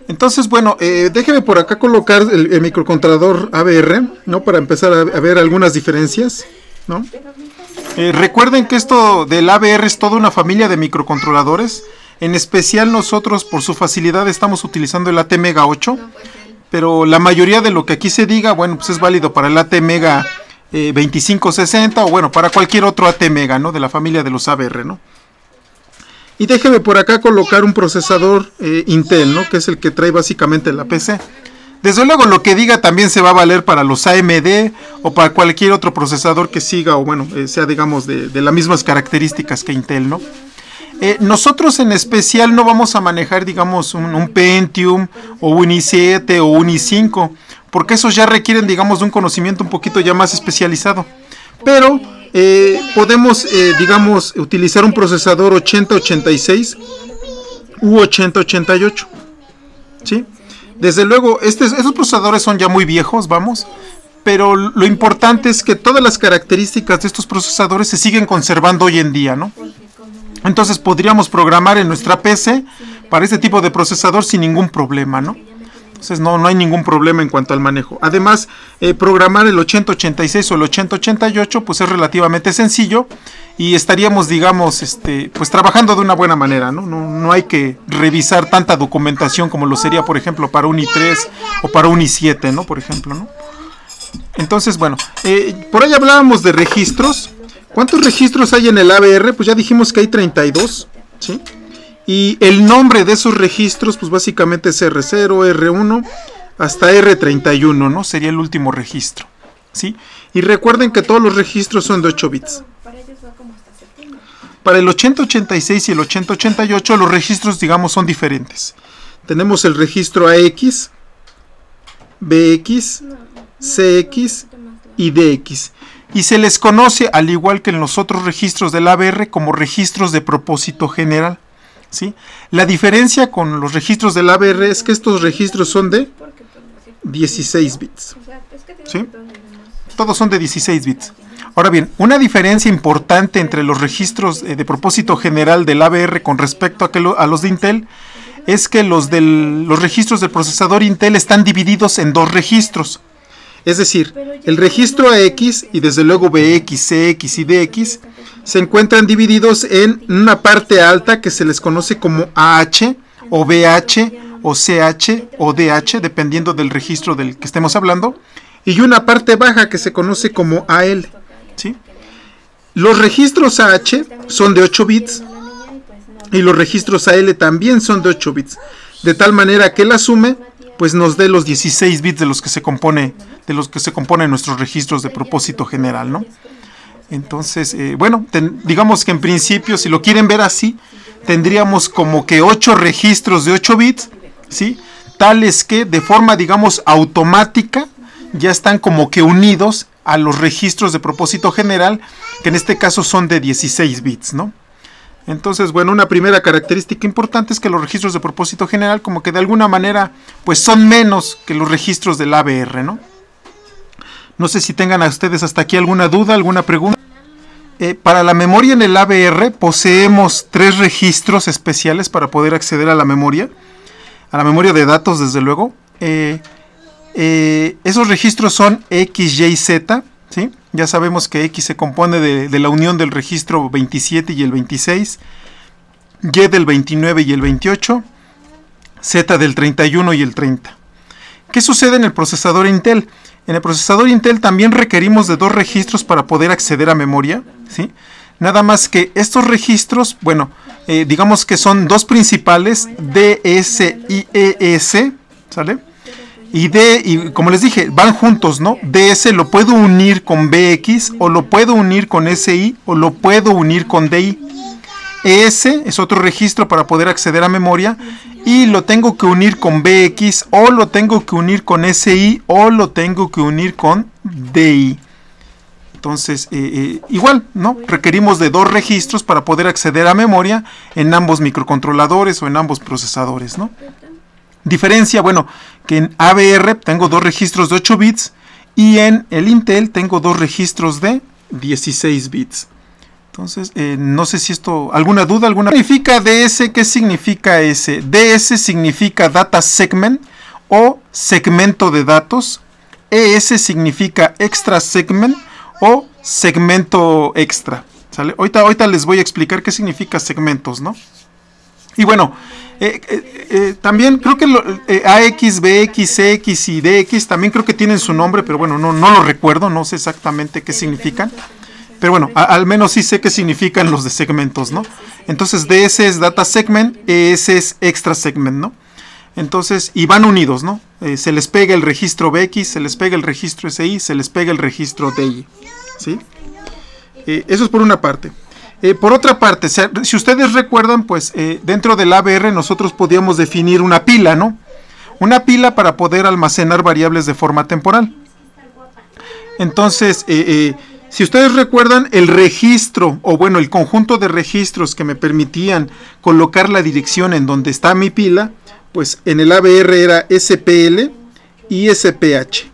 Entonces, bueno, déjeme por acá colocar el microcontrolador ABR, ¿no? Para empezar a ver algunas diferencias, ¿no? Recuerden que esto del ABR es toda una familia de microcontroladores. En especial nosotros, por su facilidad, estamos utilizando el ATmega 8. Pero la mayoría de lo que aquí se diga, bueno, pues es válido para el ATmega 2560 o bueno, para cualquier otro ATmega, ¿no? De la familia de los ABR, ¿no? Y déjeme por acá colocar un procesador Intel, ¿no? Que es el que trae básicamente la PC. Desde luego lo que diga también se va a valer para los AMD o para cualquier otro procesador que siga o bueno, sea digamos de las mismas características que Intel, ¿no? Nosotros en especial no vamos a manejar digamos un Pentium o un i7 o un i5 porque esos ya requieren digamos de un conocimiento un poquito ya más especializado. Pero podemos digamos utilizar un procesador 8086 u 8088, ¿sí? Desde luego esos procesadores son ya muy viejos, vamos, pero lo importante es que todas las características de estos procesadores se siguen conservando hoy en día, ¿no? Entonces podríamos programar en nuestra PC para este tipo de procesador sin ningún problema, ¿no? Entonces no hay ningún problema en cuanto al manejo. Además, programar el 8086 o el 8088 pues es relativamente sencillo y estaríamos, digamos, pues trabajando de una buena manera, ¿no? No hay que revisar tanta documentación como lo sería, por ejemplo, para un i3 o para un i7, ¿no? Por ejemplo, ¿no? Entonces, bueno, por ahí hablábamos de registros. ¿Cuántos registros hay en el ABR? Pues ya dijimos que hay 32, ¿sí? Y el nombre de esos registros, pues básicamente es R0, R1, hasta R31, ¿no? Sería el último registro, ¿sí? Y recuerden que todos los registros son de 8 bits. Para el 8086 y el 8088 los registros, digamos, son diferentes. Tenemos el registro AX, BX, CX y DX. Y se les conoce, al igual que en los otros registros del ABR, como registros de propósito general, ¿sí? La diferencia con los registros del ABR es que estos registros son de 16 bits, ¿sí? Todos son de 16 bits. Ahora bien, una diferencia importante entre los registros de propósito general del ABR con respecto a los de Intel es que los registros del procesador Intel están divididos en dos registros. Es decir, el registro AX y desde luego BX, CX y DX se encuentran divididos en una parte alta que se les conoce como AH o BH o CH o DH, dependiendo del registro del que estemos hablando, y una parte baja que se conoce como AL, ¿sí? Los registros AH son de 8 bits y los registros AL también son de 8 bits, de tal manera que la sume pues nos dé los 16 bits de los que se componen nuestros registros de propósito general, ¿no? Entonces, bueno, digamos que en principio, si lo quieren ver así, tendríamos como que 8 registros de 8 bits, ¿sí? Tales que de forma, digamos, automática, ya están como que unidos a los registros de propósito general, que en este caso son de 16 bits, ¿no? Entonces, bueno, una primera característica importante es que los registros de propósito general como que de alguna manera pues son menos que los registros del ABR, ¿no? No sé si tengan a ustedes hasta aquí alguna duda, alguna pregunta. Para la memoria en el ABR poseemos 3 registros especiales para poder acceder a la memoria de datos desde luego. Esos registros son X, Y, Z, ¿sí? Ya sabemos que X se compone de la unión del registro 27 y el 26, Y del 29 y el 28, Z del 31 y el 30. ¿Qué sucede en el procesador Intel? En el procesador Intel también requerimos de 2 registros para poder acceder a memoria, ¿sí? Nada más que estos registros, bueno, digamos que son 2 principales, DS y ES, ¿sale? Y como les dije, van juntos, ¿no? DS lo puedo unir con BX, o lo puedo unir con SI, o lo puedo unir con DI. ES es otro registro para poder acceder a memoria, y lo tengo que unir con BX, o lo tengo que unir con SI, o lo tengo que unir con DI. Entonces, igual, ¿no? Requerimos de 2 registros para poder acceder a memoria en ambos microcontroladores o en ambos procesadores, ¿no? Diferencia, bueno, que en ABR tengo 2 registros de 8 bits y en el Intel tengo 2 registros de 16 bits. Entonces, no sé si esto, ¿alguna duda? ¿Significa DS? ¿Qué significa S? DS significa Data Segment o segmento de datos. ES significa Extra Segment o segmento extra. ¿Sale? Ahorita les voy a explicar qué significa segmentos, ¿no? Y bueno, también creo que AX, BX, CX y DX también creo que tienen su nombre, pero bueno, no lo recuerdo, no sé exactamente qué significan. Pero bueno, al menos sí sé qué significan los de segmentos, ¿no? Entonces DS es Data Segment, ES es Extra Segment, ¿no? Entonces, y van unidos, ¿no? Se les pega el registro BX, se les pega el registro SI, se les pega el registro DI, ¿sí? Eso es por una parte. Por otra parte, si ustedes recuerdan, pues dentro del ABR nosotros podíamos definir una pila, ¿no? Una pila para poder almacenar variables de forma temporal. Entonces, si ustedes recuerdan, el registro, o bueno, el conjunto de registros que me permitían colocar la dirección en donde está mi pila, pues en el ABR era SPL y SPH.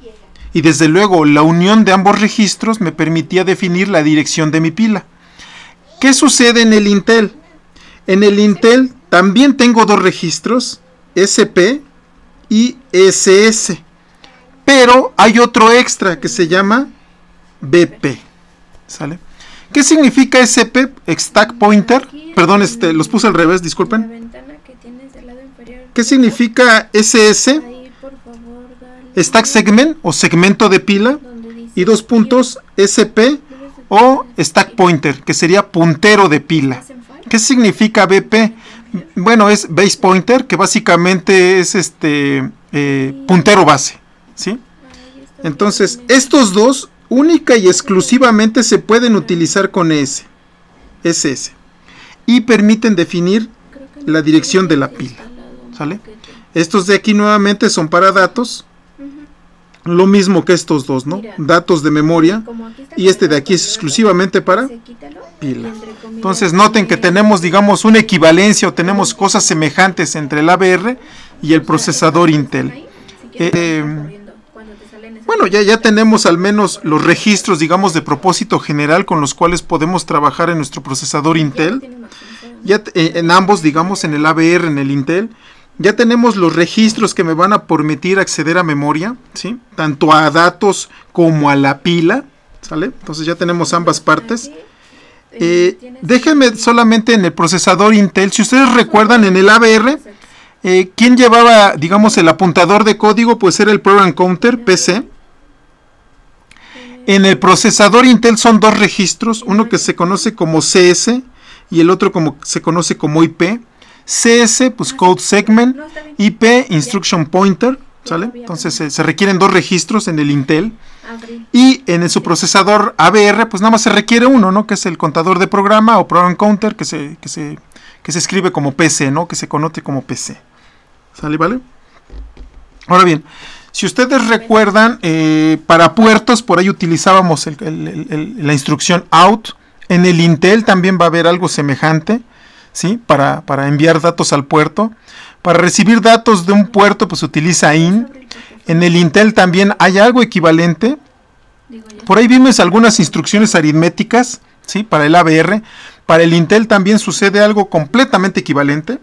Y desde luego, la unión de ambos registros me permitía definir la dirección de mi pila. ¿Qué sucede en el Intel? En el Intel también tengo dos registros, SP y SS. Pero hay otro extra que se llama BP. ¿Sale? ¿Qué significa SP? Stack Pointer. Perdón, los puse al revés, disculpen. ¿Qué significa SS? Stack Segment o segmento de pila. Y dos puntos, SP o Stack Pointer, que sería puntero de pila. ¿Qué significa BP? Bueno, es Base Pointer, que básicamente es puntero base, ¿sí? Entonces, estos dos única y exclusivamente se pueden utilizar con SS y permiten definir la dirección de la pila, ¿sale? Estos de aquí nuevamente son para datos, lo mismo que estos dos, ¿no? Datos de memoria, y este de aquí es exclusivamente para pila. Entonces noten que tenemos, digamos, una equivalencia o tenemos cosas semejantes entre el ABR y el procesador Intel. Bueno, ya tenemos al menos los registros, digamos, de propósito general con los cuales podemos trabajar en nuestro procesador Intel. Ya en ambos, digamos, en el ABR, en el Intel, ya tenemos los registros que me van a permitir acceder a memoria, ¿sí? Tanto a datos como a la pila, ¿sale? Entonces ya tenemos ambas partes. Déjenme solamente en el procesador Intel, si ustedes recuerdan en el ABR, ¿quién llevaba, digamos, el apuntador de código? Pues era el Program Counter, PC. En el procesador Intel son dos registros, uno que se conoce como CS y el otro como se conoce como IP. CS, pues Code Segment, IP, Instruction Pointer, ¿sale? Entonces se requieren dos registros en el Intel. Y en su procesador ABR, pues nada más se requiere uno, ¿no? Que es el contador de programa o Program Counter, que se escribe como PC, ¿no? Que se conoce como PC. ¿Sale, vale? Ahora bien, si ustedes recuerdan, para puertos, por ahí utilizábamos la instrucción OUT. En el Intel también va a haber algo semejante, ¿sí? Para enviar datos al puerto. Para recibir datos de un puerto, pues se utiliza IN. En el Intel también hay algo equivalente. Por ahí vimos algunas instrucciones aritméticas, ¿sí? Para el ABR. Para el Intel también sucede algo completamente equivalente.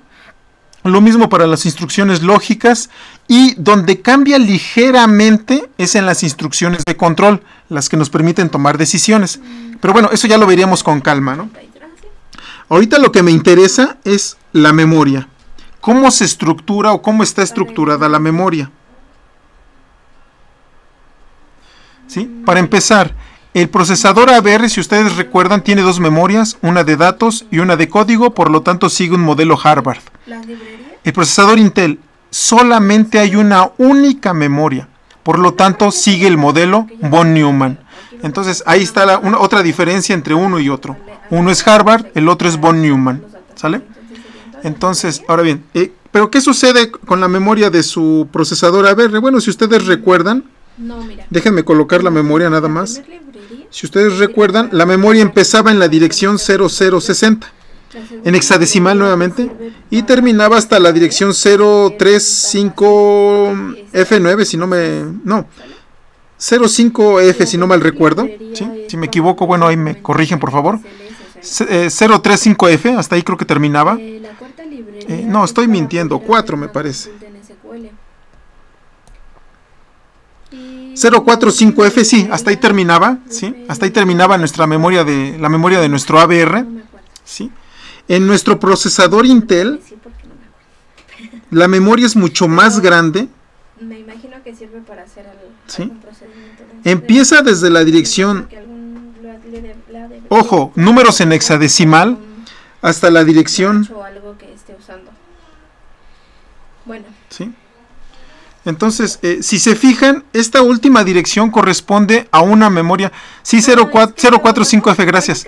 Lo mismo para las instrucciones lógicas. Y donde cambia ligeramente es en las instrucciones de control, las que nos permiten tomar decisiones. Pero bueno, eso ya lo veríamos con calma, ¿no? Ahorita lo que me interesa es la memoria. ¿Cómo se estructura o cómo está estructurada la memoria? ¿Sí? Para empezar, el procesador ABR, si ustedes recuerdan, tiene dos memorias, una de datos y una de código, por lo tanto sigue un modelo Harvard. El procesador Intel solamente hay una única memoria, por lo tanto sigue el modelo von Neumann. Entonces ahí está otra diferencia entre uno y otro. Uno es Harvard, el otro es von Neumann, ¿sale? Entonces, ahora bien, ¿pero qué sucede con la memoria de su procesador ABR? Bueno, si ustedes recuerdan, déjenme colocar la memoria nada más. Si ustedes recuerdan, la memoria empezaba en la dirección 0060, en hexadecimal nuevamente, y terminaba hasta la dirección 035F9, si no me... no, 05F si no mal recuerdo, ¿sí? Si me equivoco, bueno, ahí me corrigen por favor. 035F, hasta ahí creo que terminaba. La cuarta librería No, estoy mintiendo, 4 me parece. 045F, sí, hasta ahí terminaba, ¿sí? Hasta ahí terminaba nuestra memoria la memoria de nuestro AVR, ¿sí? En nuestro procesador Intel, la memoria es mucho más grande. Me imagino que sirve para hacer ¿sí? algún procedimiento. Empieza desde la dirección, ojo, números en hexadecimal, hasta la dirección. O algo que esté usando. Bueno. ¿Sí? Entonces, si se fijan, esta última dirección corresponde a una memoria. Sí, 045F, gracias.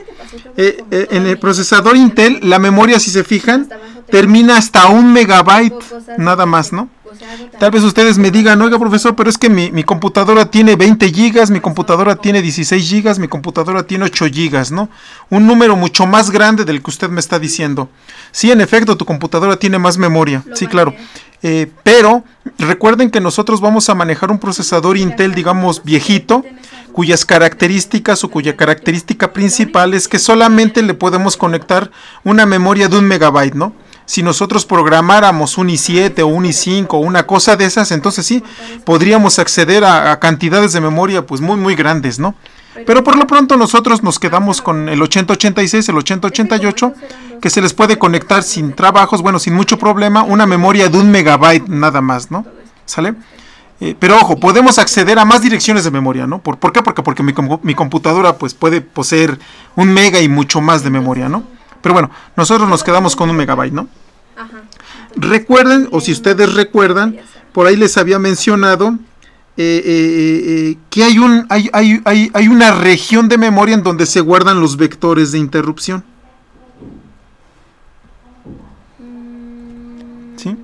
En el procesador Intel, la memoria, si se fijan, termina hasta 1 megabyte, nada más, ¿no? Tal vez ustedes me digan, oiga, profesor, pero es que mi computadora tiene 20 gigas, mi computadora tiene 16 gigas, mi computadora tiene 8 gigas, ¿no? Un número mucho más grande del que usted me está diciendo. Sí, en efecto, tu computadora tiene más memoria, sí, claro. Pero recuerden que nosotros vamos a manejar un procesador Intel, digamos, viejito, cuyas características o cuya característica principal es que solamente le podemos conectar una memoria de 1 megabyte, ¿no? Si nosotros programáramos un i7 o un i5 o una cosa de esas, entonces sí, podríamos acceder a cantidades de memoria pues muy muy grandes, ¿no? Pero por lo pronto nosotros nos quedamos con el 8086, el 8088, que se les puede conectar sin trabajos, bueno, sin mucho problema, una memoria de 1 megabyte nada más, ¿no? ¿Sale? Pero ojo, podemos acceder a más direcciones de memoria, ¿no? ¿Por qué? Porque mi computadora pues puede poseer 1 mega y mucho más de memoria, ¿no? Pero bueno, nosotros nos quedamos con 1 megabyte, ¿no? Recuerden, o si ustedes recuerdan, por ahí les había mencionado que hay una región de memoria en donde se guardan los vectores de interrupción. ¿Sí?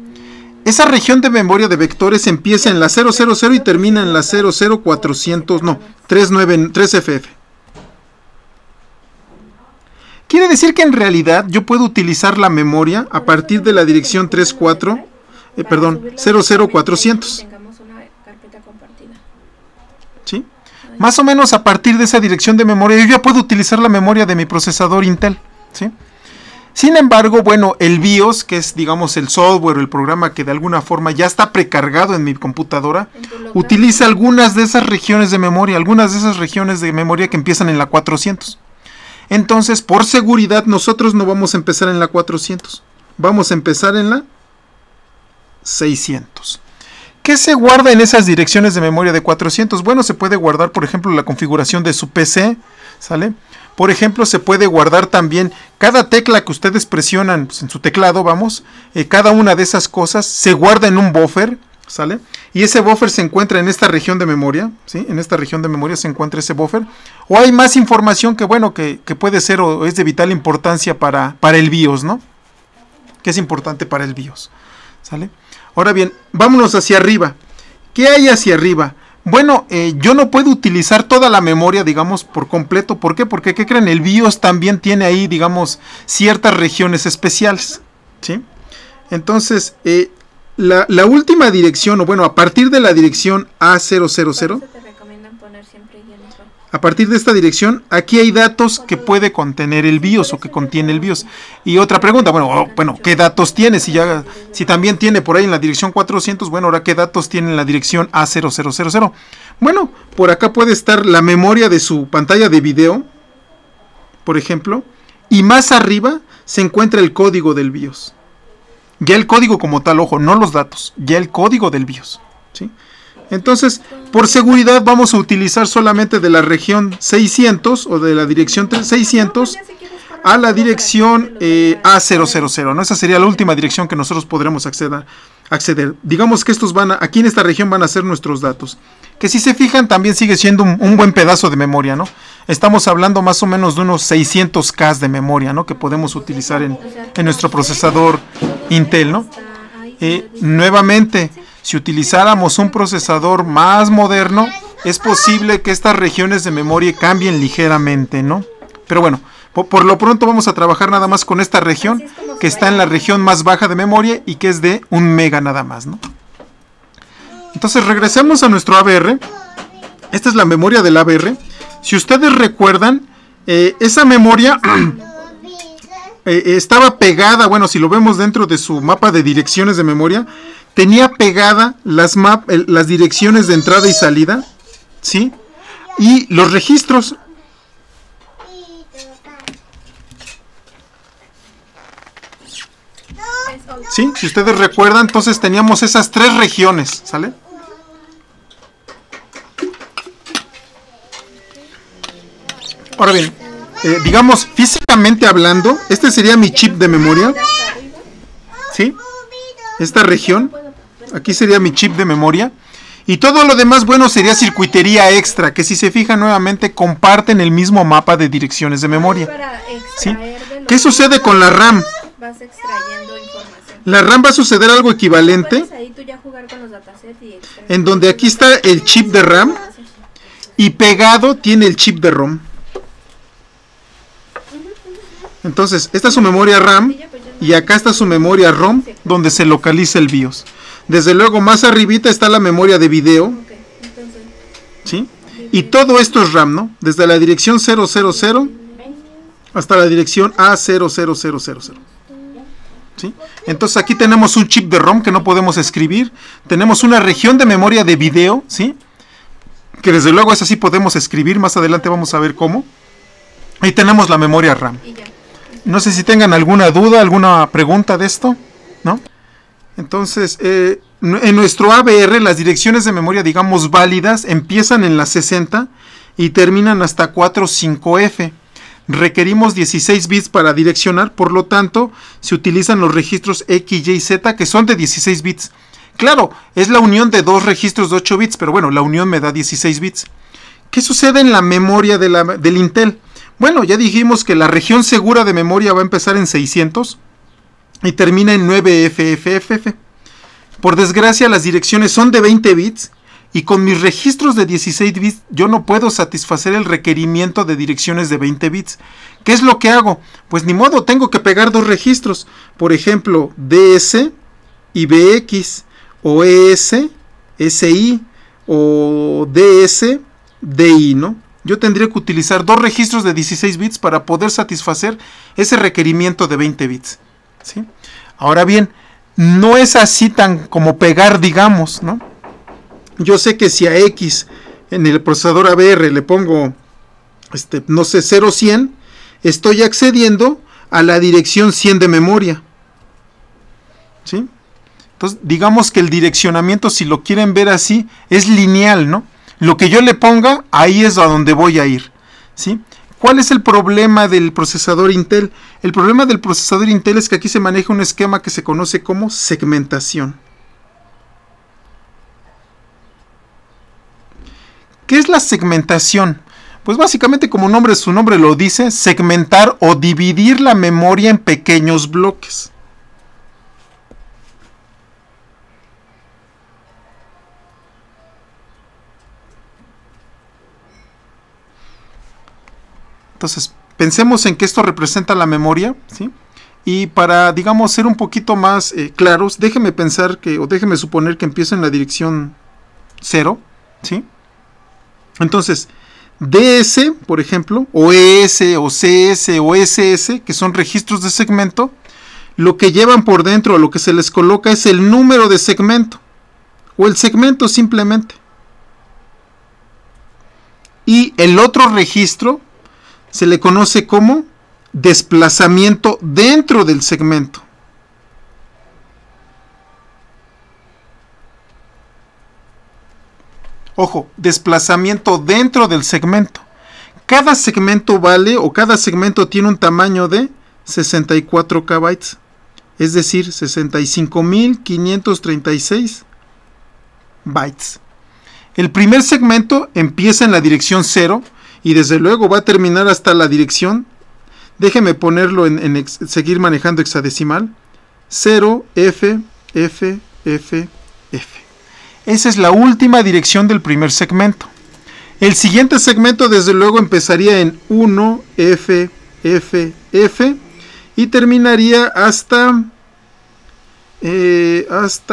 Esa región de memoria de vectores empieza en la 000 y termina en la 00400, no, 3FF. Quiere decir que en realidad yo puedo utilizar la memoria a partir de la dirección 00400. ¿Sí? Más o menos a partir de esa dirección de memoria yo ya puedo utilizar la memoria de mi procesador Intel, ¿sí? Sin embargo, bueno, el BIOS, que es digamos el software o el programa que de alguna forma ya está precargado en mi computadora, utiliza algunas de esas regiones de memoria, que empiezan en la 400. Entonces, por seguridad, nosotros no vamos a empezar en la 400. Vamos a empezar en la 600. ¿Qué se guarda en esas direcciones de memoria de 400? Bueno, se puede guardar, por ejemplo, la configuración de su PC, ¿sale? Por ejemplo, se puede guardar también cada tecla que ustedes presionan pues, en su teclado, vamos. Cada una de esas cosas se guarda en un buffer, ¿sale? Y ese buffer se encuentra en esta región de memoria, ¿sí? En esta región de memoria se encuentra ese buffer. O hay más información que, bueno, que puede ser o es de vital importancia para el BIOS, ¿no? Que es importante para el BIOS, ¿sale? Ahora bien, vámonos hacia arriba. ¿Qué hay hacia arriba? Bueno, yo no puedo utilizar toda la memoria, digamos, por completo. ¿Por qué? Porque, ¿qué creen? El BIOS también tiene ahí, digamos, ciertas regiones especiales, ¿sí? Entonces, la última dirección, o bueno, a partir de la dirección A000, a partir de esta dirección, aquí hay datos que puede contener el BIOS o que contiene el BIOS. Y otra pregunta, bueno, ¿qué datos tiene? Si también tiene por ahí en la dirección 400, bueno, ahora ¿qué datos tiene en la dirección A0000? Bueno, por acá puede estar la memoria de su pantalla de video, por ejemplo, y más arriba se encuentra el código del BIOS. Ya el código como tal, ojo, no los datos, ya el código del BIOS, ¿sí? Entonces, por seguridad vamos a utilizar solamente de la región 600 o de la dirección 600 a la dirección A000, ¿no? Esa sería la última dirección que nosotros podremos acceder. Digamos que estos aquí en esta región van a ser nuestros datos. Que si se fijan también sigue siendo un buen pedazo de memoria, ¿no? Estamos hablando más o menos de unos 600K de memoria, ¿no? Que podemos utilizar en nuestro procesador Intel, ¿no? Nuevamente, si utilizáramos un procesador más moderno, es posible que estas regiones de memoria cambien ligeramente, ¿no? Pero bueno, por lo pronto vamos a trabajar nada más con esta región, que está en la región más baja de memoria y que es de 1 mega nada más, ¿no? Entonces regresemos a nuestro AVR. Esta es la memoria del AVR. Si ustedes recuerdan, esa memoria estaba pegada, bueno, si lo vemos dentro de su mapa de direcciones de memoria, tenía pegada las direcciones de entrada y salida, ¿sí? Y los registros. Sí, si ustedes recuerdan, entonces teníamos esas 3 regiones, ¿sale? Ahora bien, digamos, físicamente hablando, este sería mi chip de memoria, ¿sí? Esta región, aquí sería mi chip de memoria. Y todo lo demás, bueno, sería circuitería extra, que si se fijan nuevamente, comparten el mismo mapa de direcciones de memoria, ¿sí? ¿Qué sucede con la RAM? Vas extrayendo información. La RAM va a suceder algo equivalente, Ahí tú ya jugar con los datasets y en donde aquí está el chip de RAM y pegado tiene el chip de ROM. Entonces, esta es su memoria RAM y acá está su memoria ROM, donde se localiza el BIOS. Desde luego, más arribita está la memoria de video, ¿sí? Y todo esto es RAM, ¿no? Desde la dirección 000 hasta la dirección A00000. ¿Sí? Entonces aquí tenemos un chip de ROM que no podemos escribir. Tenemos una región de memoria de video, ¿sí? Que desde luego esa sí podemos escribir. Más adelante vamos a ver cómo. Ahí tenemos la memoria RAM. No sé si tengan alguna duda, alguna pregunta de esto, ¿no? Entonces, en nuestro ABR las direcciones de memoria, digamos, válidas, empiezan en la 60 y terminan hasta 45F. Requerimos 16 bits para direccionar, por lo tanto, se utilizan los registros X, Y, Z, que son de 16 bits. Claro, es la unión de 2 registros de 8 bits, pero bueno, la unión me da 16 bits. ¿Qué sucede en la memoria del Intel? Bueno, ya dijimos que la región segura de memoria va a empezar en 600 y termina en 9FFFF. Por desgracia, las direcciones son de 20 bits y con mis registros de 16 bits yo no puedo satisfacer el requerimiento de direcciones de 20 bits. ¿Qué es lo que hago? Pues ni modo, tengo que pegar 2 registros. Por ejemplo, DS y BX, o ES, SI, o DS, DI, ¿no? Yo tendría que utilizar 2 registros de 16 bits para poder satisfacer ese requerimiento de 20 bits. ¿Sí? Ahora bien, no es así tan como pegar, digamos, ¿no? Yo sé que si a X en el procesador ABR le pongo, no sé, 0100, estoy accediendo a la dirección 100 de memoria. ¿Sí? Entonces, digamos que el direccionamiento, si lo quieren ver así, es lineal, ¿no? Lo que yo le ponga, ahí es a donde voy a ir, ¿sí? ¿Cuál es el problema del procesador Intel? El problema del procesador Intel es que aquí se maneja un esquema que se conoce como segmentación. ¿Qué es la segmentación? Pues básicamente, como su nombre lo dice, segmentar o dividir la memoria en pequeños bloques. Entonces, pensemos en que esto representa la memoria, ¿sí? Y para, digamos, ser un poquito más claros, déjenme suponer que empiezo en la dirección 0, ¿sí? Entonces, DS, por ejemplo, o ES, o CS, o SS, que son registros de segmento, lo que llevan por dentro, lo que se les coloca es el número de segmento, o el segmento simplemente. Y el otro registro se le conoce como desplazamiento dentro del segmento. Ojo, desplazamiento dentro del segmento. Cada segmento cada segmento tiene un tamaño de 64 KB, es decir, 65.536 bytes. El primer segmento empieza en la dirección 0 y desde luego va a terminar hasta la dirección, déjeme ponerlo seguir manejando hexadecimal, 0FFFF. Esa es la última dirección del primer segmento. El siguiente segmento desde luego empezaría en 1FFF y terminaría hasta,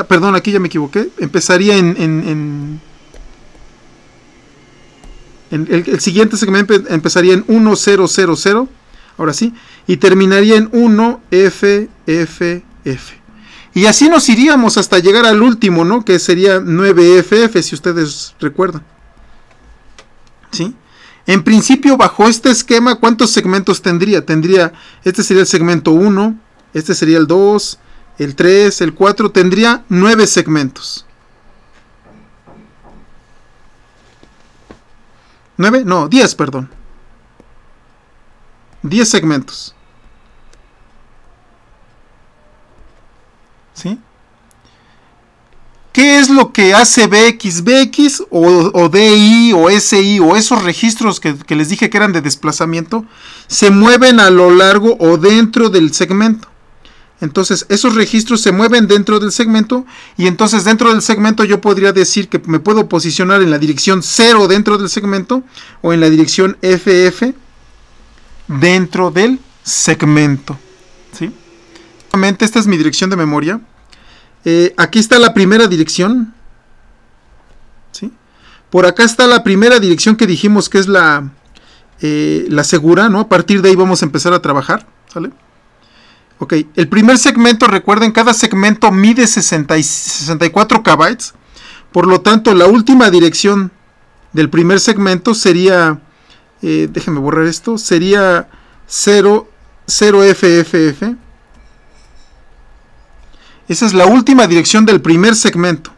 perdón, aquí ya me equivoqué, empezaría el siguiente segmento empezaría en 1000 Ahora sí. Y terminaría en 1, F, F, F. Y así nos iríamos hasta llegar al último, ¿no? Que sería 9FF, si ustedes recuerdan. ¿Sí? En principio, bajo este esquema, ¿cuántos segmentos tendría? Este sería el segmento 1, este sería el 2, el 3, el 4, tendría 9 segmentos. ¿9? No, 10, perdón. 10 segmentos. ¿Sí? ¿Qué es lo que hace BX? BX o DI o SI o esos registros que les dije que eran de desplazamiento se mueven a lo largo o dentro del segmento. Entonces esos registros se mueven dentro del segmento y entonces dentro del segmento yo podría decir que me puedo posicionar en la dirección 0 dentro del segmento o en la dirección FF dentro del segmento. ¿Sí? Nuevamente, esta es mi dirección de memoria. Aquí está la primera dirección. ¿Sí? Por acá está la primera dirección que dijimos que es la segura, ¿no? A partir de ahí vamos a empezar a trabajar. ¿Sale? Ok, el primer segmento, recuerden, cada segmento mide 64 KB. Por lo tanto, la última dirección del primer segmento sería, déjenme borrar esto, sería 0FFF. Esa es la última dirección del primer segmento.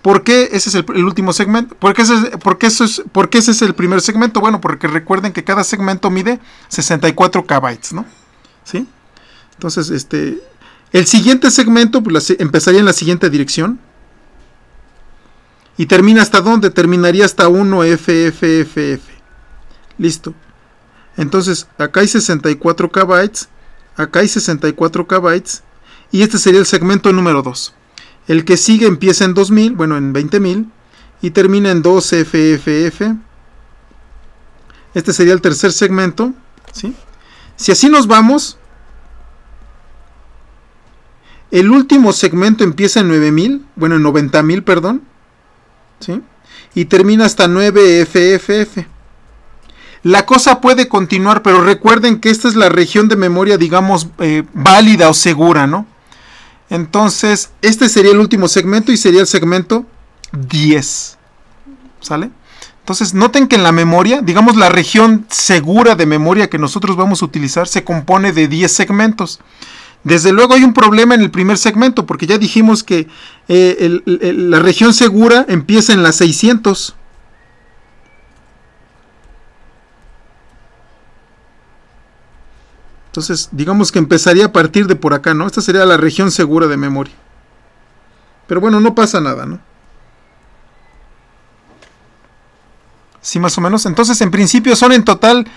¿Por qué ese es el último segmento? ¿Por qué ese es el primer segmento? Bueno, porque recuerden que cada segmento mide 64 KB, ¿no? ¿Sí? Entonces, el siguiente segmento pues, empezaría en la siguiente dirección. ¿Y termina hasta dónde? Terminaría hasta 1FFFF. Listo. Entonces, acá hay 64 KB. Acá hay 64 KB. Y este sería el segmento número 2. El que sigue empieza en 2000, bueno, en 20.000. Y termina en 2FFF. Este sería el tercer segmento. ¿Sí? Si así nos vamos, el último segmento empieza en 9000, bueno, en 90.000, perdón. ¿Sí? Y termina hasta 9FFF. La cosa puede continuar, pero recuerden que esta es la región de memoria, digamos, válida o segura, ¿no? Entonces, este sería el último segmento y sería el segmento 10. ¿Sale? Entonces, noten que en la memoria, digamos, la región segura de memoria que nosotros vamos a utilizar se compone de 10 segmentos. Desde luego hay un problema en el primer segmento, porque ya dijimos que la región segura empieza en las 600. Entonces, digamos que empezaría a partir de por acá, ¿no? Esta sería la región segura de memoria. Pero bueno, no pasa nada, ¿no? Sí, más o menos. Entonces, en principio son en total,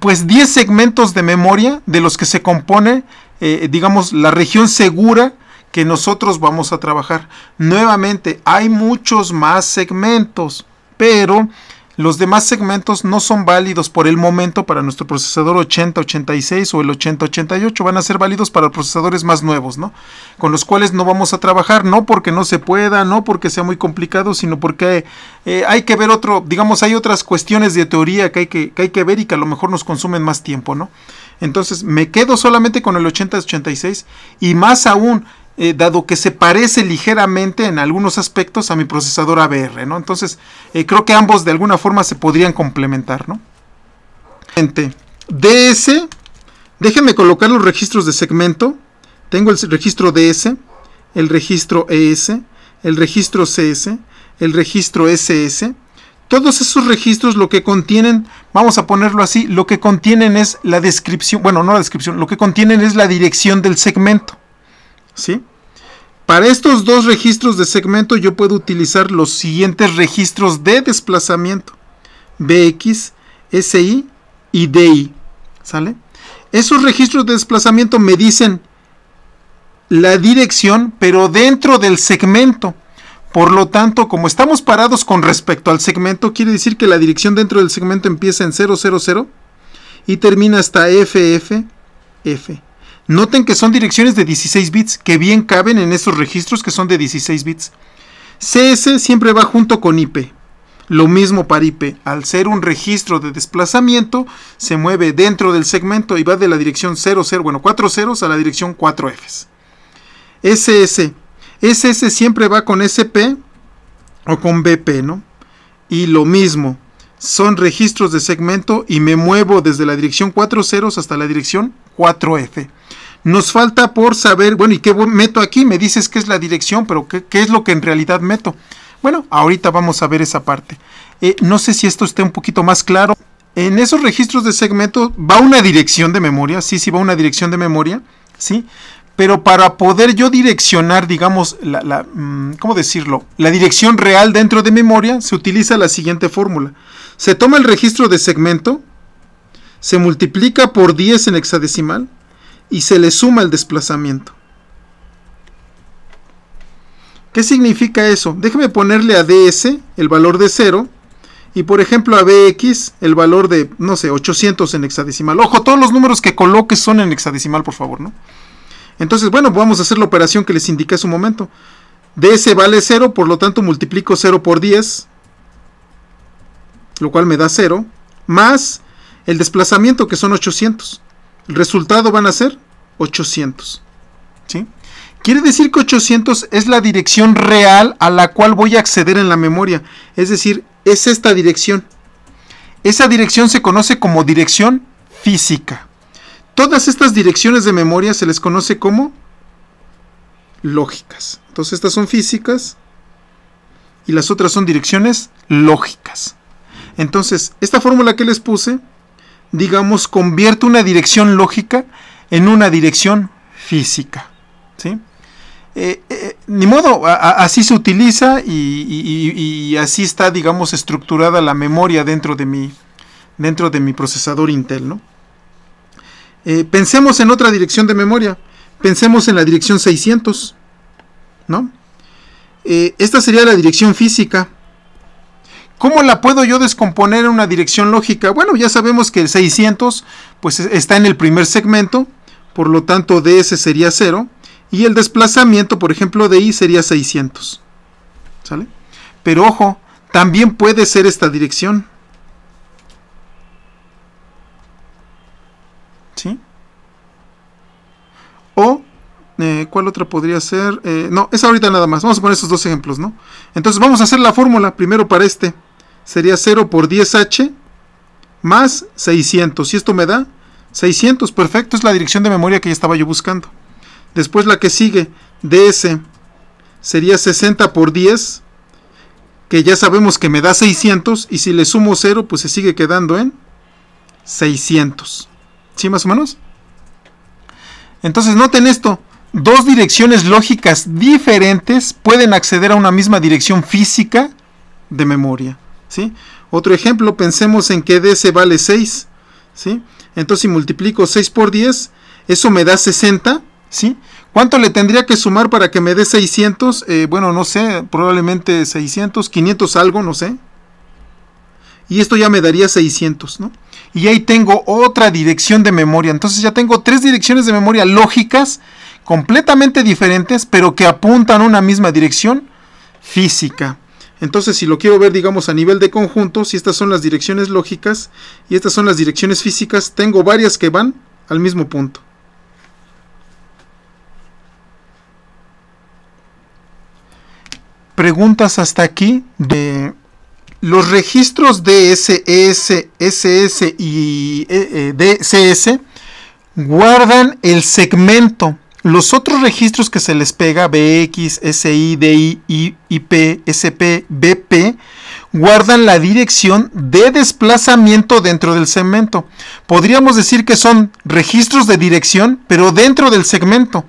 pues 10 segmentos de memoria de los que se compone, digamos, la región segura que nosotros vamos a trabajar. Nuevamente, hay muchos más segmentos, pero los demás segmentos no son válidos por el momento para nuestro procesador 8086 o el 8088. Van a ser válidos para procesadores más nuevos, ¿no? Con los cuales no vamos a trabajar, no porque no se pueda, no porque sea muy complicado, sino porque hay que ver digamos, hay otras cuestiones de teoría que hay que ver y que a lo mejor nos consumen más tiempo, ¿no? Entonces me quedo solamente con el 8086 y más aún, dado que se parece ligeramente en algunos aspectos a mi procesador ABR, ¿no? Entonces, creo que ambos de alguna forma se podrían complementar, ¿no? DS, déjenme colocar los registros de segmento. Tengo el registro DS, el registro ES, el registro CS, el registro SS. Todos esos registros lo que contienen, vamos a ponerlo así, lo que contienen es la descripción, bueno, no la descripción, lo que contienen es la dirección del segmento. ¿Sí? Para estos dos registros de segmento yo puedo utilizar los siguientes registros de desplazamiento: BX, SI y DI. ¿Sale? Esos registros de desplazamiento me dicen la dirección, pero dentro del segmento. Por lo tanto, como estamos parados con respecto al segmento, quiere decir que la dirección dentro del segmento empieza en 000 y termina hasta FFF. Noten que son direcciones de 16 bits, que bien caben en esos registros que son de 16 bits. CS siempre va junto con IP. Lo mismo para IP. Al ser un registro de desplazamiento, se mueve dentro del segmento y va de la dirección 4 ceros a la dirección 4 Fs. SS. SS siempre va con SP o con BP, ¿no? Y lo mismo. Son registros de segmento y me muevo desde la dirección 4 ceros hasta la dirección 4F. Nos falta por saber, bueno, ¿y qué meto aquí? Me dices que es la dirección, pero ¿qué es lo que en realidad meto? Bueno, ahorita vamos a ver esa parte. No sé si esto esté un poquito más claro. En esos registros de segmento va una dirección de memoria, sí va una dirección de memoria, ¿sí? Pero para poder yo direccionar, digamos, ¿cómo decirlo? La dirección real dentro de memoria, se utiliza la siguiente fórmula. Se toma el registro de segmento, se multiplica por 10 en hexadecimal y se le suma el desplazamiento. ¿Qué significa eso? Déjeme ponerle a DS el valor de 0 y por ejemplo a BX el valor de, no sé, 800 en hexadecimal. Ojo, todos los números que coloques son en hexadecimal, por favor, ¿no? Entonces, bueno, vamos a hacer la operación que les indiqué hace un momento. DS vale 0, por lo tanto multiplico 0 por 10, lo cual me da 0, más el desplazamiento que son 800. El resultado van a ser 800. ¿Sí? Quiere decir que 800 es la dirección real a la cual voy a acceder en la memoria. Es decir, es esta dirección. Esa dirección se conoce como dirección física. Todas estas direcciones de memoria se les conoce como lógicas. Entonces estas son físicas y las otras son direcciones lógicas. Entonces, esta fórmula que les puse, digamos, convierte una dirección lógica en una dirección física. ¿Sí? Ni modo, así se utiliza y así está, digamos, estructurada la memoria dentro de mi procesador Intel, ¿no? Pensemos en otra dirección de memoria. Pensemos en la dirección 600, ¿no? Esta sería la dirección física. ¿Cómo la puedo yo descomponer en una dirección lógica? Bueno, ya sabemos que el 600 pues está en el primer segmento, por lo tanto DS sería 0 y el desplazamiento, por ejemplo, de I sería 600. ¿Sale? Pero ojo, también puede ser esta dirección. ¿Sí? O, ¿cuál otra podría ser? No, es ahorita nada más. Vamos a poner esos dos ejemplos, ¿no? Entonces vamos a hacer la fórmula. Primero para este. Sería 0 por 10H más 600. Y esto me da 600. Perfecto, es la dirección de memoria que ya estaba yo buscando. Después la que sigue, DS, sería 60 por 10. Que ya sabemos que me da 600. Y si le sumo 0, pues se sigue quedando en 600. ¿Sí, más o menos? Entonces noten esto, dos direcciones lógicas diferentes pueden acceder a una misma dirección física de memoria, ¿sí? Otro ejemplo, pensemos en que DS vale 6, ¿sí? Entonces si multiplico 6 por 10, eso me da 60, ¿sí? ¿Cuánto le tendría que sumar para que me dé 600? Bueno, no sé, probablemente 600, 500 algo, no sé. Y esto ya me daría 600, ¿no? Y ahí tengo otra dirección de memoria. Entonces ya tengo tres direcciones de memoria lógicas completamente diferentes, pero que apuntan a una misma dirección física. Entonces si lo quiero ver, digamos, a nivel de conjunto, si estas son las direcciones lógicas y estas son las direcciones físicas, tengo varias que van al mismo punto. Preguntas hasta aquí de... Los registros DS, ES, SS y DCS guardan el segmento. Los otros registros que se les pega, BX, SI, DI, IP, SP, BP, guardan la dirección de desplazamiento dentro del segmento. Podríamos decir que son registros de dirección, pero dentro del segmento,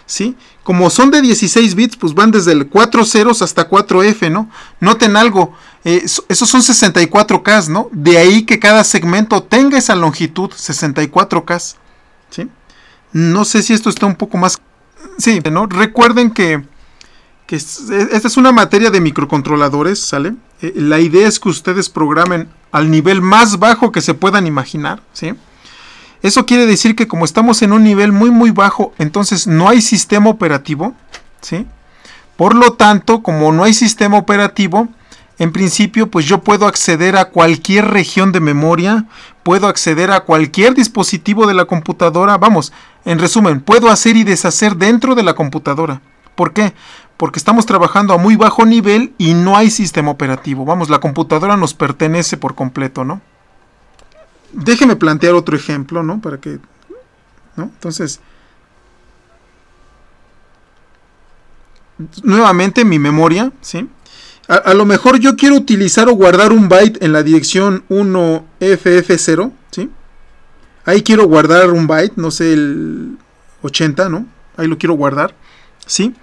¿sí? Como son de 16 bits, pues van desde el 4 ceros hasta 4F, ¿no? Noten algo, esos son 64K, ¿no? De ahí que cada segmento tenga esa longitud, 64K, ¿sí? No sé si esto está un poco más... Sí, ¿no? Recuerden que esta es una materia de microcontroladores, ¿sale? La idea es que ustedes programen al nivel más bajo que se puedan imaginar, ¿sí? Eso quiere decir que como estamos en un nivel muy muy bajo, entonces no hay sistema operativo, ¿sí? Por lo tanto, como no hay sistema operativo, en principio, pues yo puedo acceder a cualquier región de memoria, puedo acceder a cualquier dispositivo de la computadora, vamos, en resumen, puedo hacer y deshacer dentro de la computadora. ¿Por qué? Porque estamos trabajando a muy bajo nivel y no hay sistema operativo. Vamos, la computadora nos pertenece por completo, ¿no? Déjeme plantear otro ejemplo, ¿no? Para que, ¿no? Entonces, nuevamente mi memoria, ¿sí? A lo mejor yo quiero utilizar o guardar un byte en la dirección 1FF0, ¿sí? Ahí quiero guardar un byte, no sé, el 80, ¿no? Ahí lo quiero guardar, ¿sí?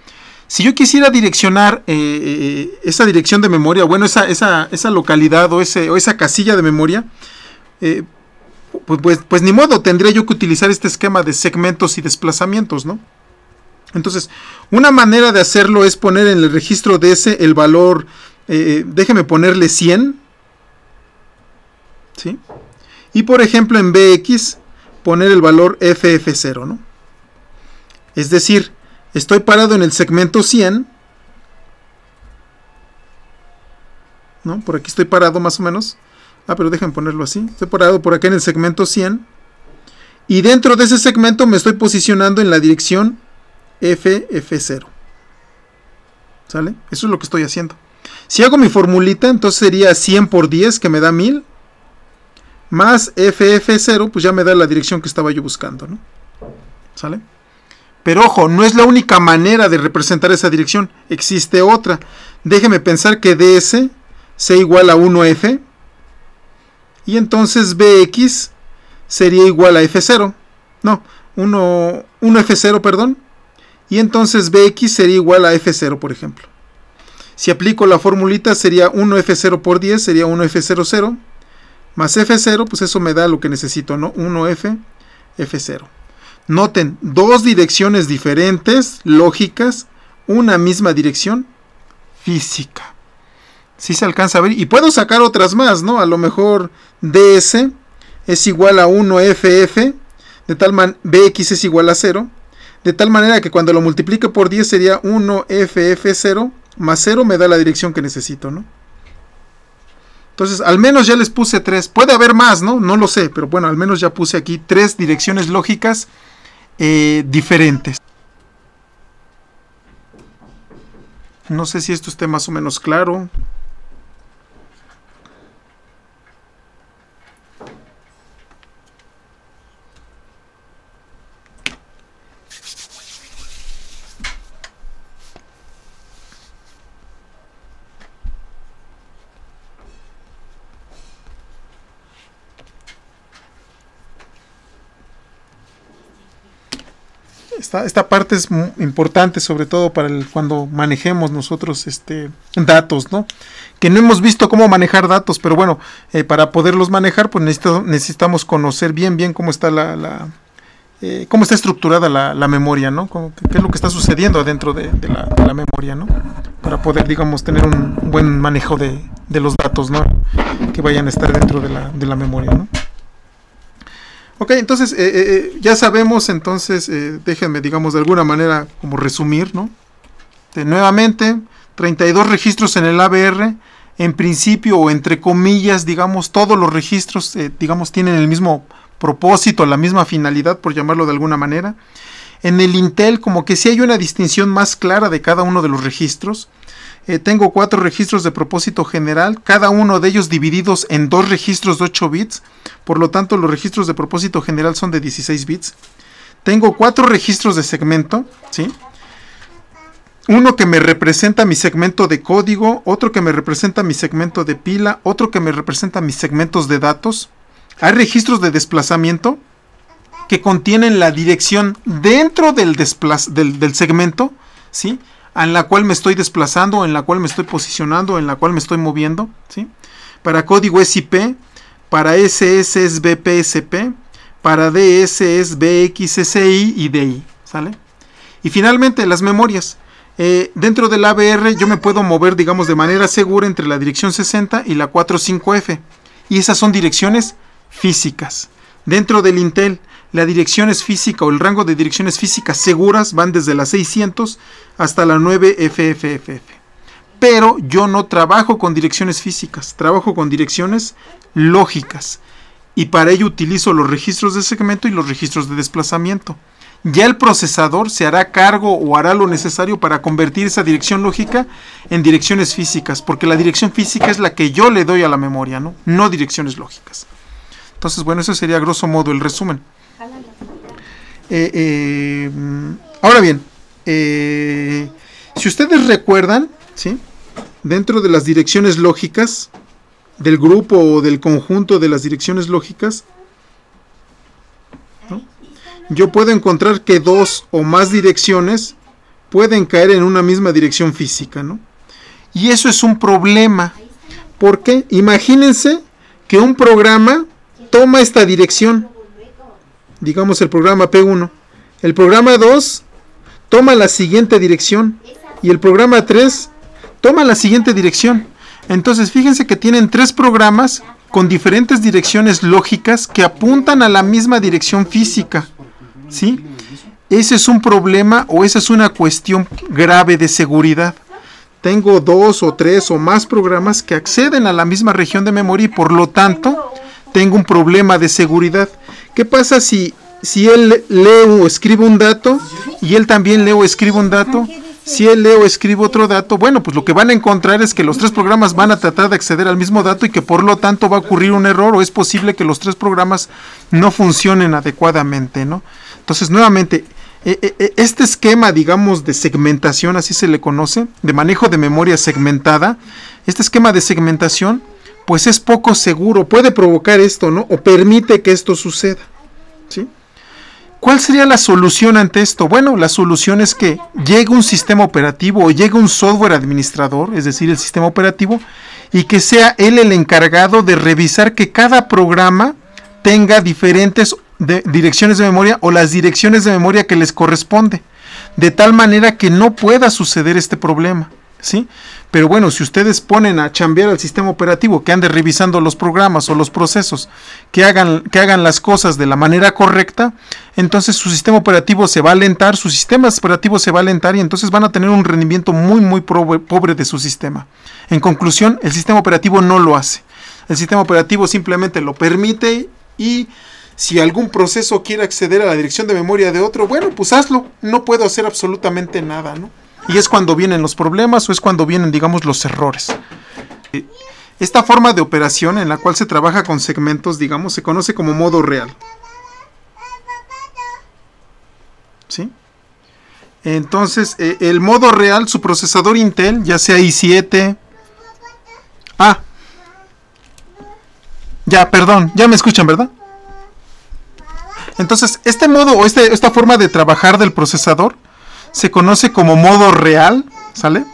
Si yo quisiera direccionar esa dirección de memoria, bueno, esa localidad o esa casilla de memoria, pues ni modo, tendría yo que utilizar este esquema de segmentos y desplazamientos, ¿no? Entonces, una manera de hacerlo es poner en el registro DS el valor, déjeme ponerle 100, ¿sí? Y por ejemplo en BX poner el valor FF0, ¿no? Es decir, estoy parado en el segmento 100, ¿no? Por aquí estoy parado más o menos. Pero déjenme ponerlo así. Estoy parado por acá en el segmento 100. Y dentro de ese segmento me estoy posicionando en la dirección FF0. ¿Sale? Eso es lo que estoy haciendo. Si hago mi formulita, entonces sería 100 por 10, que me da 1000. Más FF0, pues ya me da la dirección que estaba yo buscando, ¿no? ¿Sale? Pero ojo, no es la única manera de representar esa dirección. Existe otra. Déjeme pensar que DS sea igual a 1F. Y entonces BX sería igual a F0. No, 1F0, perdón. Y entonces BX sería igual a F0, por ejemplo. Si aplico la formulita, sería 1F0 por 10, sería 1F00. Más F0, pues eso me da lo que necesito, ¿no? 1F, F0. Noten, dos direcciones diferentes, lógicas, una misma dirección física. Sí se alcanza a ver, y puedo sacar otras más, ¿no? A lo mejor DS es igual a 1FF, de tal manera BX es igual a 0, de tal manera que cuando lo multiplique por 10 sería 1FF0, más 0 me da la dirección que necesito, ¿no? Entonces, al menos ya les puse 3, puede haber más, ¿no? No lo sé, pero bueno, al menos ya puse aquí 3 direcciones lógicas diferentes. No sé si esto esté más o menos claro. Esta parte es muy importante, sobre todo para cuando manejemos nosotros datos, ¿no? Que no hemos visto cómo manejar datos, pero bueno, para poderlos manejar, pues necesitamos conocer bien cómo está cómo está estructurada la memoria, ¿no? ¿Qué es lo que está sucediendo adentro de la memoria, ¿no? Para poder, digamos, tener un buen manejo de los datos, ¿no? Que vayan a estar dentro de la memoria, ¿no? Ok, entonces ya sabemos, entonces déjenme, digamos, de alguna manera como resumir, ¿no? Nuevamente, 32 registros en el ABR, en principio o entre comillas, digamos, todos los registros, digamos, tienen el mismo propósito, la misma finalidad, por llamarlo de alguna manera. En el Intel, como que sí hay una distinción más clara de cada uno de los registros. Tengo 4 registros de propósito general, cada uno de ellos divididos en 2 registros de 8 bits, por lo tanto los registros de propósito general son de 16 bits. Tengo 4 registros de segmento, ¿sí? Uno que me representa mi segmento de código, otro que me representa mi segmento de pila, otro que me representa mis segmentos de datos. Hay registros de desplazamiento que contienen la dirección dentro del segmento, ¿sí? En la cual me estoy desplazando, en la cual me estoy posicionando, en la cual me estoy moviendo, ¿sí? Para código es IP, para SS es BPSP, para DS es BXSI y DI, ¿sale? Y finalmente las memorias. Dentro del ABR yo me puedo mover, digamos, de manera segura entre la dirección 60 y la 45F. Y esas son direcciones físicas. Dentro del Intel, la dirección es física o el rango de direcciones físicas seguras van desde la 600 hasta la 9FFFF. pero yo no trabajo con direcciones físicas, trabajo con direcciones lógicas. Y para ello utilizo los registros de segmento y los registros de desplazamiento. Ya el procesador se hará cargo o hará lo necesario para convertir esa dirección lógica en direcciones físicas, porque la dirección física es la que yo le doy a la memoria, no direcciones lógicas. Entonces, bueno, eso sería a grosso modo el resumen. Ahora bien, si ustedes recuerdan, ¿sí?, dentro de las direcciones lógicas, del grupo o del conjunto de las direcciones lógicas, ¿no?, yo puedo encontrar que dos o más direcciones pueden caer en una misma dirección física, ¿no? Y eso es un problema, porque imagínense que un programa toma esta dirección, digamos el programa P1, el programa 2 toma la siguiente dirección y el programa 3 toma la siguiente dirección. Entonces fíjense que tienen tres programas con diferentes direcciones lógicas que apuntan a la misma dirección física, ¿sí? Ese es un problema o esa es una cuestión grave de seguridad. Tengo dos o tres o más programas que acceden a la misma región de memoria y por lo tanto tengo un problema de seguridad. ¿Qué pasa si él lee o escribe un dato y él también lee o escribe un dato? Si él lee o escribe otro dato, bueno, pues lo que van a encontrar es que los tres programas van a tratar de acceder al mismo dato y que por lo tanto va a ocurrir un error o es posible que los tres programas no funcionen adecuadamente, ¿no? Entonces, nuevamente, este esquema, digamos, de segmentación, así se le conoce, de manejo de memoria segmentada, este esquema de segmentación, pues es poco seguro, puede provocar esto, ¿no? O permite que esto suceda, ¿sí? ¿Cuál sería la solución ante esto? Bueno, la solución es que llegue un sistema operativo o llegue un software administrador, es decir, el sistema operativo, y que sea él el encargado de revisar que cada programa tenga diferentes direcciones de memoria o las direcciones de memoria que les corresponde, de tal manera que no pueda suceder este problema, ¿sí? Pero bueno, si ustedes ponen a chambear al sistema operativo, que ande revisando los programas o los procesos, que hagan las cosas de la manera correcta, entonces su sistema operativo se va a alentar, su sistema operativo se va a alentar y entonces van a tener un rendimiento muy pobre de su sistema. En conclusión, el sistema operativo no lo hace. El sistema operativo simplemente lo permite y si algún proceso quiere acceder a la dirección de memoria de otro, bueno, pues hazlo, no puedo hacer absolutamente nada, ¿no? Y es cuando vienen los problemas o es cuando vienen, digamos, los errores. Esta forma de operación en la cual se trabaja con segmentos, digamos, se conoce como modo real, ¿sí? Entonces, el modo real, su procesador Intel, ya sea i7... Ya, perdón, ya me escuchan, ¿verdad? Entonces, este modo o esta forma de trabajar del procesador se conoce como modo real, ¿sale?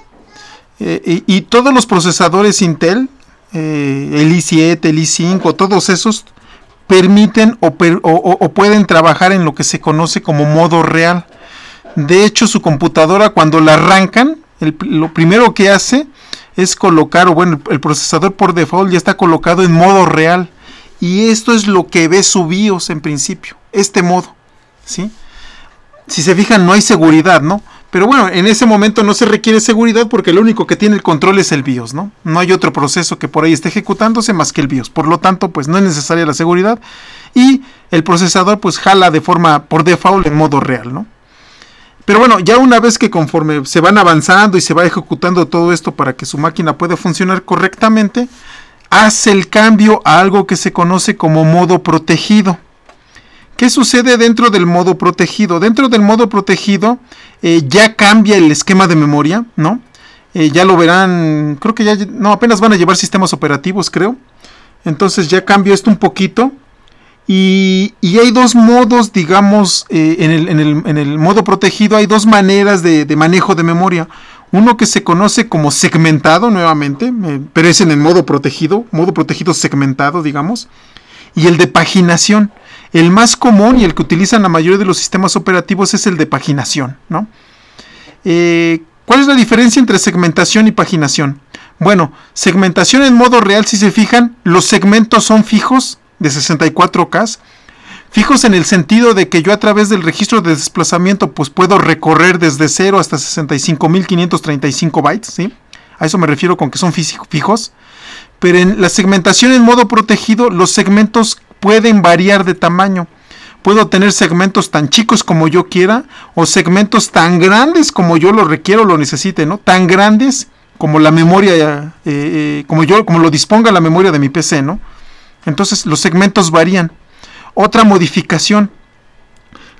Y todos los procesadores Intel, el i7, el i5, todos esos permiten o pueden trabajar en lo que se conoce como modo real. De hecho, su computadora cuando la arrancan, lo primero que hace es colocar, o bueno, el procesador por default ya está colocado en modo real. Y esto es lo que ve su BIOS en principio, este modo, ¿sí? Si se fijan, no hay seguridad, ¿no? Pero bueno, en ese momento no se requiere seguridad porque lo único que tiene el control es el BIOS, ¿no? No hay otro proceso que por ahí esté ejecutándose más que el BIOS. Por lo tanto, pues no es necesaria la seguridad. Y el procesador pues jala de forma por default en modo real, ¿no? Pero bueno, ya una vez que conforme se van avanzando y se va ejecutando todo esto para que su máquina pueda funcionar correctamente, hace el cambio a algo que se conoce como modo protegido. ¿Qué sucede dentro del modo protegido? Dentro del modo protegido ya cambia el esquema de memoria, ¿no? Ya lo verán, creo que ya, no, apenas van a llevar sistemas operativos, creo. Entonces ya cambia esto un poquito. Y hay dos modos, digamos, en el modo protegido hay dos maneras de manejo de memoria. Uno que se conoce como segmentado nuevamente, pero es en el modo protegido segmentado, digamos. Y el de paginación. El más común y el que utilizan la mayoría de los sistemas operativos es el de paginación, ¿no? ¿Cuál es la diferencia entre segmentación y paginación? Bueno, segmentación en modo real, si se fijan, los segmentos son fijos de 64K, fijos en el sentido de que yo a través del registro de desplazamiento pues puedo recorrer desde 0 hasta 65.535 bytes, ¿sí? A eso me refiero con que son fijos. Pero en la segmentación en modo protegido, los segmentos pueden variar de tamaño. Puedo tener segmentos tan chicos como yo quiera, o segmentos tan grandes como yo lo requiero o lo necesite, ¿no? Tan grandes como la memoria, como lo disponga la memoria de mi PC, ¿no? Entonces los segmentos varían. Otra modificación: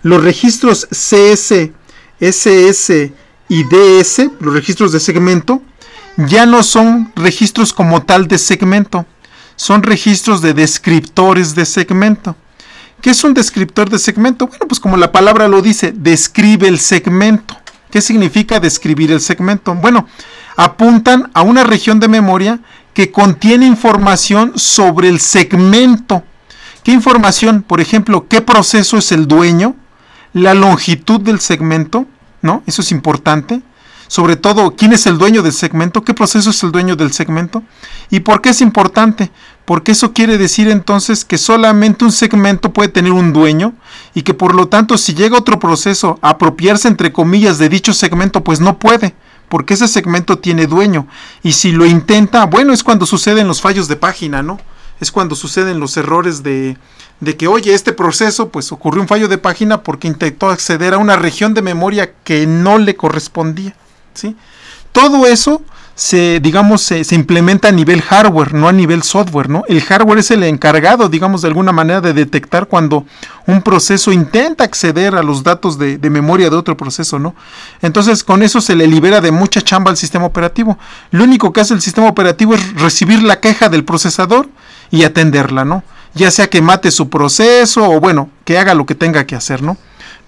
los registros CS, SS y DS, los registros de segmento, ya no son registros como tal de segmento, son registros de descriptores de segmento. ¿Qué es un descriptor de segmento? Bueno, pues como la palabra lo dice, describe el segmento. ¿Qué significa describir el segmento? Bueno, apuntan a una región de memoria que contiene información sobre el segmento. ¿Qué información? Por ejemplo, ¿qué proceso es el dueño? La longitud del segmento, ¿no? Eso es importante. Sobre todo, ¿quién es el dueño del segmento? ¿Qué proceso es el dueño del segmento? ¿Y por qué es importante? Porque eso quiere decir entonces que solamente un segmento puede tener un dueño y que por lo tanto si llega otro proceso a apropiarse entre comillas de dicho segmento, pues no puede, porque ese segmento tiene dueño. Y si lo intenta, bueno, es cuando suceden los fallos de página, ¿no? Es cuando suceden los errores de que, oye, este proceso, pues ocurrió un fallo de página porque intentó acceder a una región de memoria que no le correspondía, ¿sí? Todo eso se implementa a nivel hardware, no a nivel software, ¿no? El hardware es el encargado, digamos, de alguna manera de detectar cuando un proceso intenta acceder a los datos de memoria de otro proceso, ¿no? Entonces, con eso se le libera de mucha chamba al sistema operativo. Lo único que hace el sistema operativo es recibir la queja del procesador y atenderla, ¿no? Ya sea que mate su proceso o, bueno, que haga lo que tenga que hacer, ¿no?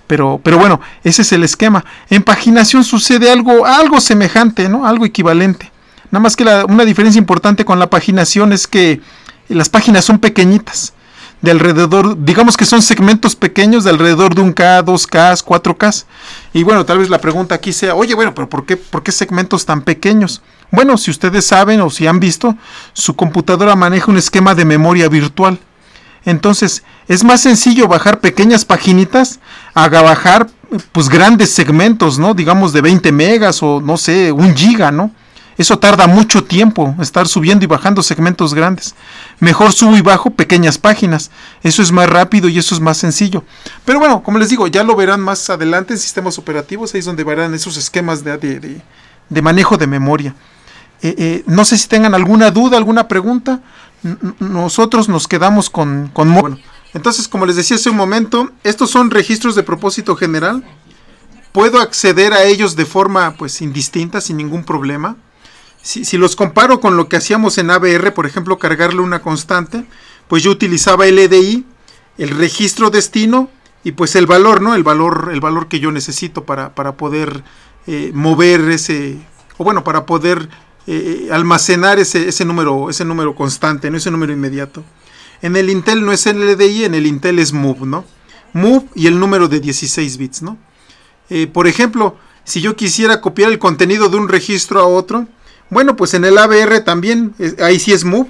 Pero bueno, ese es el esquema. En paginación sucede algo semejante, ¿no? Algo equivalente. Nada más que una diferencia importante con la paginación es que las páginas son pequeñitas. De alrededor, digamos que son segmentos pequeños de alrededor de 1K, 2K, 4K. Y bueno, tal vez la pregunta aquí sea, oye, bueno, pero ¿por qué segmentos tan pequeños? Bueno, si ustedes saben o si han visto, su computadora maneja un esquema de memoria virtual. Entonces, es más sencillo bajar pequeñas paginitas a bajar pues grandes segmentos, ¿no? Digamos de 20 megas o no sé, 1 giga, ¿no? Eso tarda mucho tiempo, estar subiendo y bajando segmentos grandes. Mejor subo y bajo pequeñas páginas. Eso es más rápido y eso es más sencillo. Pero bueno, como les digo, ya lo verán más adelante en sistemas operativos. Ahí es donde verán esos esquemas de manejo de memoria. No sé si tengan alguna duda, alguna pregunta. Nosotros nos quedamos con bueno, entonces, como les decía hace un momento, estos son registros de propósito general. Puedo acceder a ellos de forma pues indistinta, sin ningún problema. Si los comparo con lo que hacíamos en AVR, por ejemplo, cargarle una constante, pues yo utilizaba el EDI, el registro destino y pues el valor, ¿no? El valor que yo necesito para poder mover para poder almacenar ese número constante, no ese número inmediato. En el Intel no es el LDI, en el Intel es move, ¿no? Move y el número de 16 bits, ¿no? Por ejemplo, si yo quisiera copiar el contenido de un registro a otro, bueno, pues en el AVR también, ahí sí es move.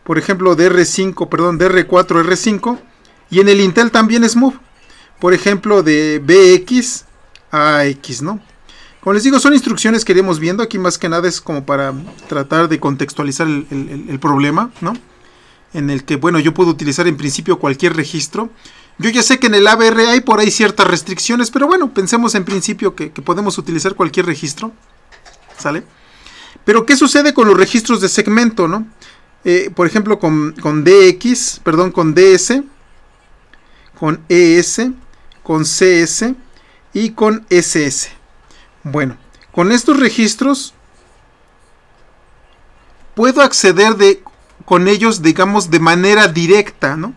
Por ejemplo, de R4 a R5, y en el Intel también es move. Por ejemplo, de BX a AX, ¿no? Como les digo, son instrucciones que iremos viendo. Aquí más que nada es como para tratar de contextualizar el problema, ¿no? En el que, bueno, yo puedo utilizar en principio cualquier registro. Yo ya sé que en el AVR hay por ahí ciertas restricciones, pero bueno, pensemos en principio que podemos utilizar cualquier registro, ¿sale? Pero ¿qué sucede con los registros de segmento, no? Por ejemplo, con DS, con ES, con CS y con SS. Bueno, con estos registros puedo acceder con ellos, digamos, de manera directa, ¿no?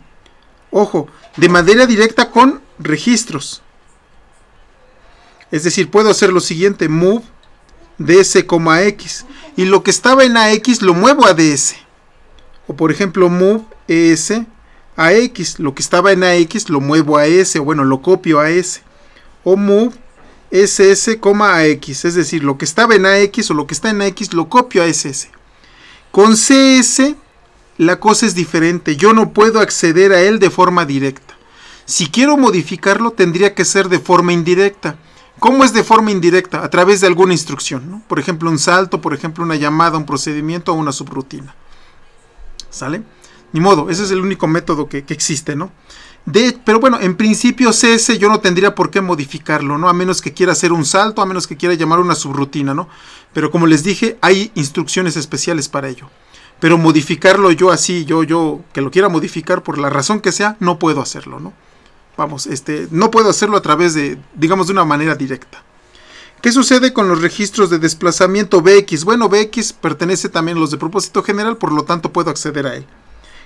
Ojo, de manera directa con registros. Es decir, puedo hacer lo siguiente, move ds, x, y lo que estaba en AX lo muevo a ds. O por ejemplo, move ES a X, lo que estaba en AX lo muevo a S, o bueno, lo copio a S. O move SS, AX, es decir, lo que estaba en AX o lo que está en AX lo copio a SS. Con CS la cosa es diferente, yo no puedo acceder a él de forma directa. Si quiero modificarlo tendría que ser de forma indirecta. ¿Cómo es de forma indirecta? A través de alguna instrucción, ¿no? Por ejemplo, un salto, por ejemplo, una llamada, un procedimiento o una subrutina. ¿Sale? Ni modo, ese es el único método que existe, ¿no? Pero bueno, en principio CS yo no tendría por qué modificarlo, ¿no? A menos que quiera hacer un salto, a menos que quiera llamar una subrutina, ¿no? Pero como les dije, hay instrucciones especiales para ello. Pero modificarlo yo así, yo que lo quiera modificar por la razón que sea, no puedo hacerlo, ¿no? Vamos, no puedo hacerlo a través de, digamos, de una manera directa. ¿Qué sucede con los registros de desplazamiento BX? Bueno, BX pertenece también a los de propósito general, por lo tanto puedo acceder a él.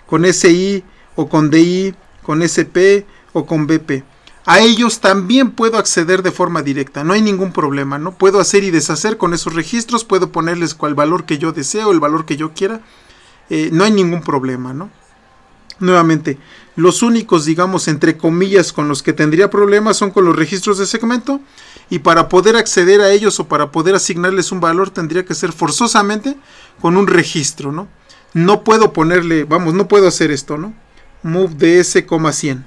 Con SI o con DI, con SP o con BP. A ellos también puedo acceder de forma directa, no hay ningún problema, ¿no? Puedo hacer y deshacer con esos registros, puedo ponerles cual valor que yo deseo, el valor que yo quiera, no hay ningún problema, ¿no? Nuevamente, los únicos, digamos, entre comillas, con los que tendría problemas son con los registros de segmento, y para poder acceder a ellos o para poder asignarles un valor tendría que ser forzosamente con un registro, ¿no? No puedo ponerle, vamos, no puedo hacer esto, ¿no? Move ds, 100.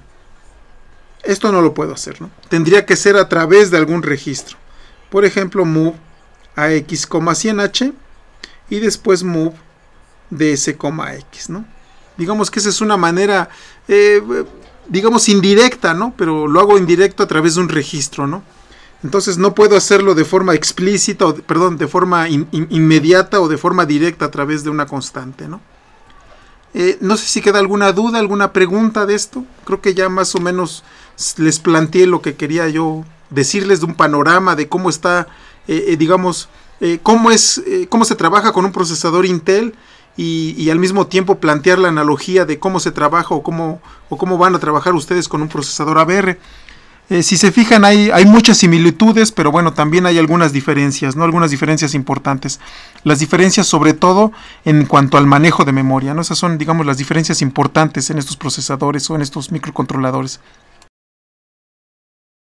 Esto no lo puedo hacer, ¿no? Tendría que ser a través de algún registro. Por ejemplo, move a x, 100h y después move ds, x, ¿no? Digamos que esa es una manera, digamos, indirecta, ¿no? Pero lo hago indirecto a través de un registro, ¿no? Entonces no puedo hacerlo de forma explícita, de forma inmediata o de forma directa a través de una constante, ¿no? No sé si queda alguna duda, alguna pregunta de esto. Creo que ya más o menos les planteé lo que quería yo decirles de un panorama de cómo está, digamos, cómo se trabaja con un procesador Intel y al mismo tiempo plantear la analogía de cómo se trabaja o cómo van a trabajar ustedes con un procesador ABR. Si se fijan, hay muchas similitudes, pero bueno, también hay algunas diferencias, ¿no? Algunas diferencias importantes. Las diferencias sobre todo en cuanto al manejo de memoria, ¿no? Esas son, digamos, las diferencias importantes en estos procesadores o en estos microcontroladores.